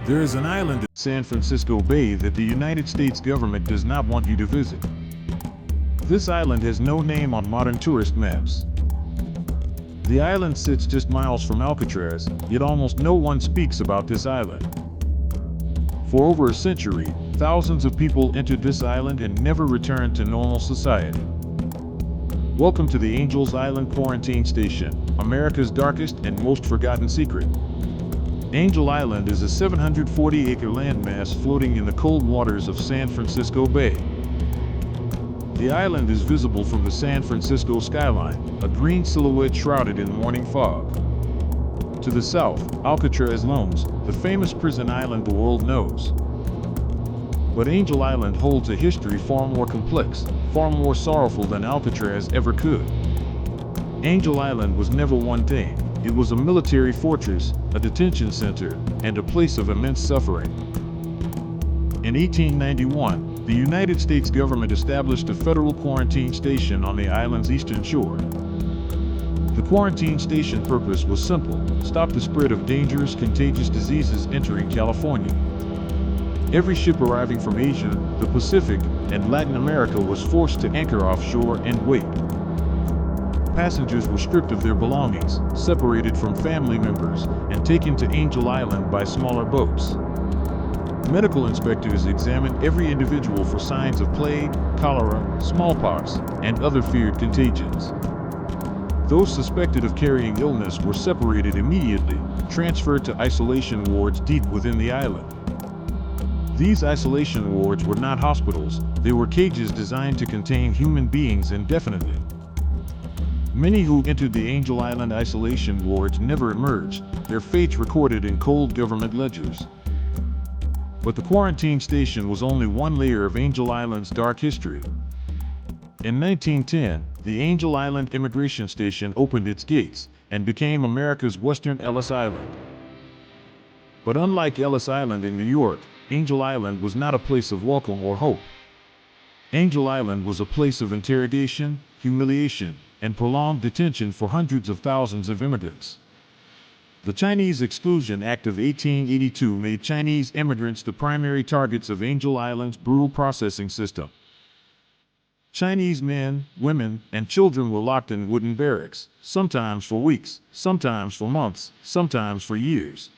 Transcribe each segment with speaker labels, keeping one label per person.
Speaker 1: There is an island in San Francisco Bay that the United States government does not want you to visit. This island has no name on modern tourist maps. The island sits just miles from Alcatraz, yet almost no one speaks about this island. For over a century, thousands of people entered this island and never returned to normal society. Welcome to the Angels Island Quarantine Station, America's darkest and most forgotten secret. Angel Island is a 740-acre landmass floating in the cold waters of San Francisco Bay. The island is visible from the San Francisco skyline, a green silhouette shrouded in morning fog. To the south, Alcatraz looms, the famous prison island the world knows. But Angel Island holds a history far more complex, far more sorrowful than Alcatraz ever could. Angel Island was never one thing. It was a military fortress, a detention center, and a place of immense suffering. In 1891, the United States government established a federal quarantine station on the island's eastern shore. The quarantine station purpose was simple: stop the spread of dangerous, contagious diseases entering California. Every ship arriving from Asia, the Pacific, and Latin America was forced to anchor offshore and wait. Passengers were stripped of their belongings, separated from family members, and taken to Angel Island by smaller boats. Medical inspectors examined every individual for signs of plague, cholera, smallpox, and other feared contagions. Those suspected of carrying illness were separated immediately, transferred to isolation wards deep within the island. These isolation wards were not hospitals, they were cages designed to contain human beings indefinitely. Many who entered the Angel Island isolation wards never emerged, their fates recorded in cold government ledgers. But the quarantine station was only one layer of Angel Island's dark history. In 1910, the Angel Island Immigration Station opened its gates and became America's Western Ellis Island. But unlike Ellis Island in New York, Angel Island was not a place of welcome or hope. Angel Island was a place of interrogation, humiliation, and prolonged detention for hundreds of thousands of immigrants. The Chinese Exclusion Act of 1882 made Chinese immigrants the primary targets of Angel Island's brutal processing system. Chinese men, women, and children were locked in wooden barracks, sometimes for weeks, sometimes for months, sometimes for years.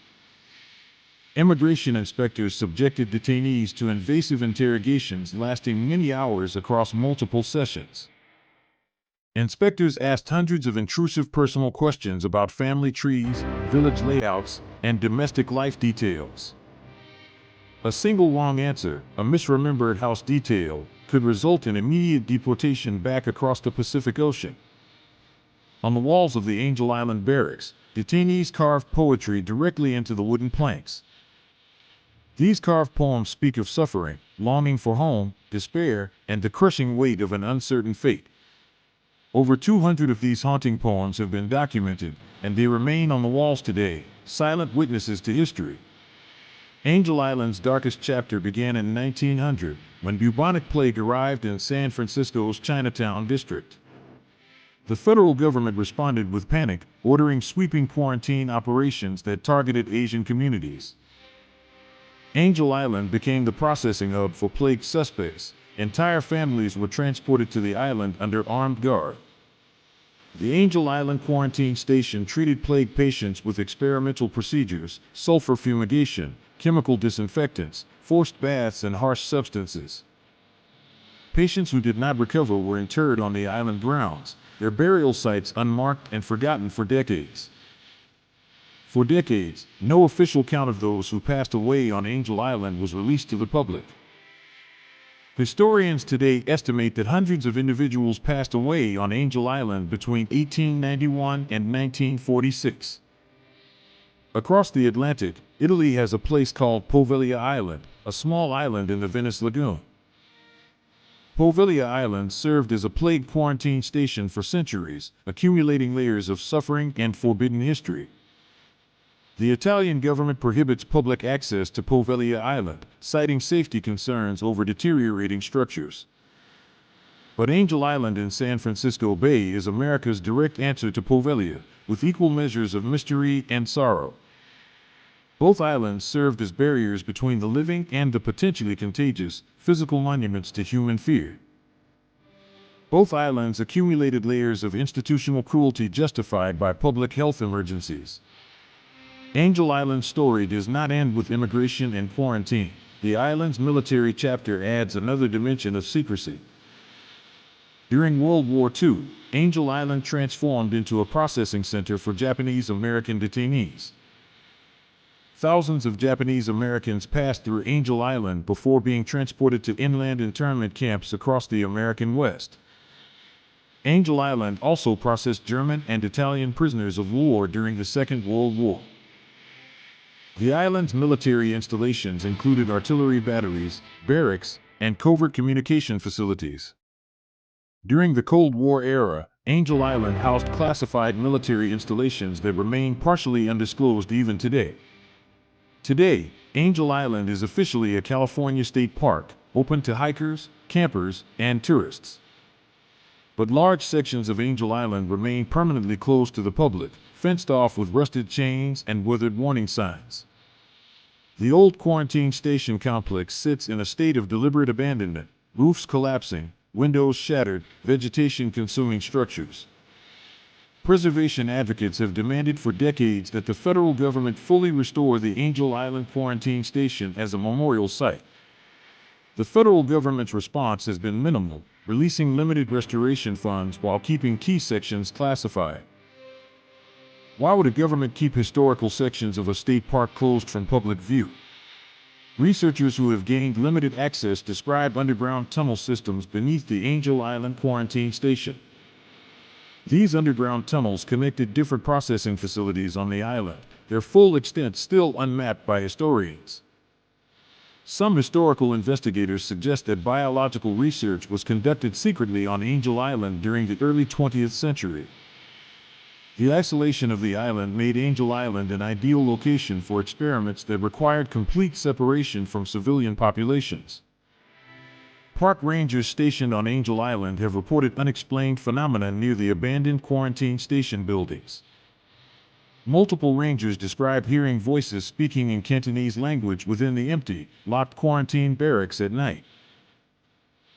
Speaker 1: Immigration inspectors subjected detainees to invasive interrogations lasting many hours across multiple sessions. Inspectors asked hundreds of intrusive personal questions about family trees, village layouts, and domestic life details. A single wrong answer, a misremembered house detail, could result in immediate deportation back across the Pacific Ocean. On the walls of the Angel Island barracks, detainees carved poetry directly into the wooden planks. These carved poems speak of suffering, longing for home, despair, and the crushing weight of an uncertain fate. Over 200 of these haunting poems have been documented, and they remain on the walls today, silent witnesses to history. Angel Island's darkest chapter began in 1900, when bubonic plague arrived in San Francisco's Chinatown district. The federal government responded with panic, ordering sweeping quarantine operations that targeted Asian communities. Angel Island became the processing hub for plague suspects. Entire families were transported to the island under armed guard. The Angel Island Quarantine Station treated plague patients with experimental procedures, sulfur fumigation, chemical disinfectants, forced baths, and harsh substances. Patients who did not recover were interred on the island grounds, their burial sites unmarked and forgotten for decades. For decades, no official count of those who passed away on Angel Island was released to the public. Historians today estimate that hundreds of individuals passed away on Angel Island between 1891 and 1946. Across the Atlantic, Italy has a place called Poveglia Island, a small island in the Venice Lagoon. Poveglia Island served as a plague quarantine station for centuries, accumulating layers of suffering and forbidden history. The Italian government prohibits public access to Poveglia Island, citing safety concerns over deteriorating structures. But Angel Island in San Francisco Bay is America's direct answer to Poveglia, with equal measures of mystery and sorrow. Both islands served as barriers between the living and the potentially contagious, physical monuments to human fear. Both islands accumulated layers of institutional cruelty justified by public health emergencies. Angel Island's story does not end with immigration and quarantine. The island's military chapter adds another dimension of secrecy. During World War II, Angel Island transformed into a processing center for Japanese American detainees. Thousands of Japanese Americans passed through Angel Island before being transported to inland internment camps across the American West. Angel Island also processed German and Italian prisoners of war during the Second World War. The island's military installations included artillery batteries, barracks, and covert communication facilities. During the Cold War era, Angel Island housed classified military installations that remain partially undisclosed even today. Today, Angel Island is officially a California state park, open to hikers, campers, and tourists. But large sections of Angel Island remain permanently closed to the public, fenced off with rusted chains and weathered warning signs. The old quarantine station complex sits in a state of deliberate abandonment, roofs collapsing, windows shattered, vegetation consuming structures. Preservation advocates have demanded for decades that the federal government fully restore the Angel Island Quarantine Station as a memorial site. The federal government's response has been minimal, releasing limited restoration funds while keeping key sections classified. Why would a government keep historical sections of a state park closed from public view? Researchers who have gained limited access describe underground tunnel systems beneath the Angel Island Quarantine Station. These underground tunnels connected different processing facilities on the island, their full extent still unmapped by historians. Some historical investigators suggest that biological research was conducted secretly on Angel Island during the early 20th century. The isolation of the island made Angel Island an ideal location for experiments that required complete separation from civilian populations. Park rangers stationed on Angel Island have reported unexplained phenomena near the abandoned quarantine station buildings. Multiple rangers describe hearing voices speaking in Cantonese language within the empty, locked quarantine barracks at night.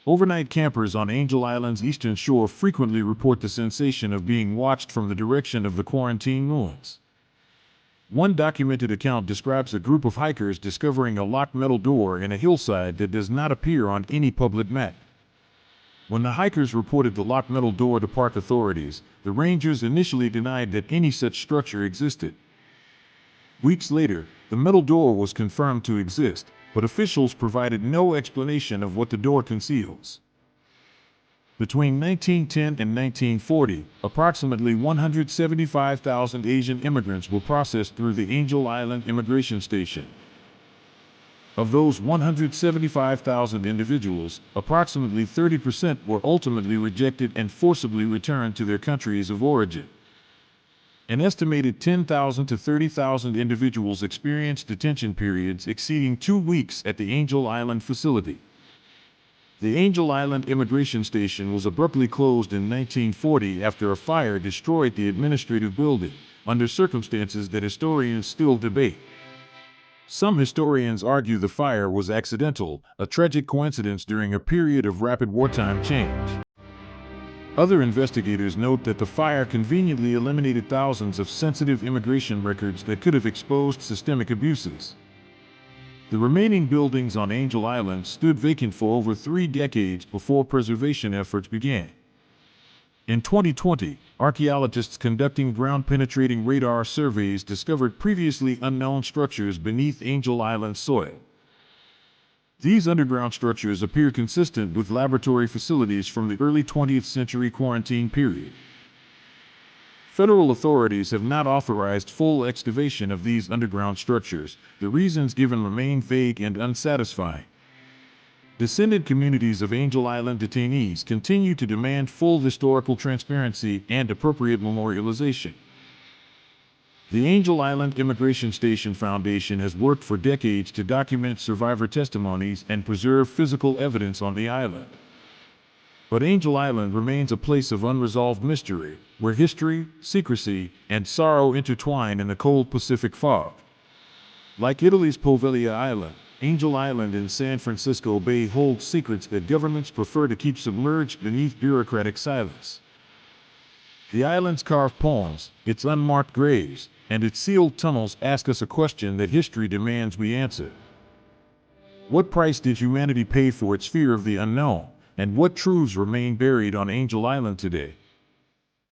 Speaker 1: Overnight campers on Angel Island's eastern shore frequently report the sensation of being watched from the direction of the quarantine ruins. One documented account describes a group of hikers discovering a locked metal door in a hillside that does not appear on any public map. When the hikers reported the locked metal door to park authorities, the rangers initially denied that any such structure existed. Weeks later, the metal door was confirmed to exist, but officials provided no explanation of what the door conceals. Between 1910 and 1940, approximately 175,000 Asian immigrants were processed through the Angel Island Immigration Station. Of those 175,000 individuals, approximately 30% were ultimately rejected and forcibly returned to their countries of origin. An estimated 10,000 to 30,000 individuals experienced detention periods exceeding 2 weeks at the Angel Island facility. The Angel Island Immigration Station was abruptly closed in 1940 after a fire destroyed the administrative building, under circumstances that historians still debate. Some historians argue the fire was accidental, a tragic coincidence during a period of rapid wartime change. Other investigators note that the fire conveniently eliminated thousands of sensitive immigration records that could have exposed systemic abuses. The remaining buildings on Angel Island stood vacant for over 3 decades before preservation efforts began. In 2020, archaeologists conducting ground-penetrating radar surveys discovered previously unknown structures beneath Angel Island soil. These underground structures appear consistent with laboratory facilities from the early 20th century quarantine period. Federal authorities have not authorized full excavation of these underground structures. The reasons given remain vague and unsatisfying. Descendant communities of Angel Island detainees continue to demand full historical transparency and appropriate memorialization. The Angel Island Immigration Station Foundation has worked for decades to document survivor testimonies and preserve physical evidence on the island. But Angel Island remains a place of unresolved mystery, where history, secrecy, and sorrow intertwine in the cold Pacific fog. Like Italy's Poveglia Island, Angel Island in San Francisco Bay holds secrets that governments prefer to keep submerged beneath bureaucratic silence. The island's carved poems, its unmarked graves, and its sealed tunnels ask us a question that history demands we answer. What price did humanity pay for its fear of the unknown, and what truths remain buried on Angel Island today?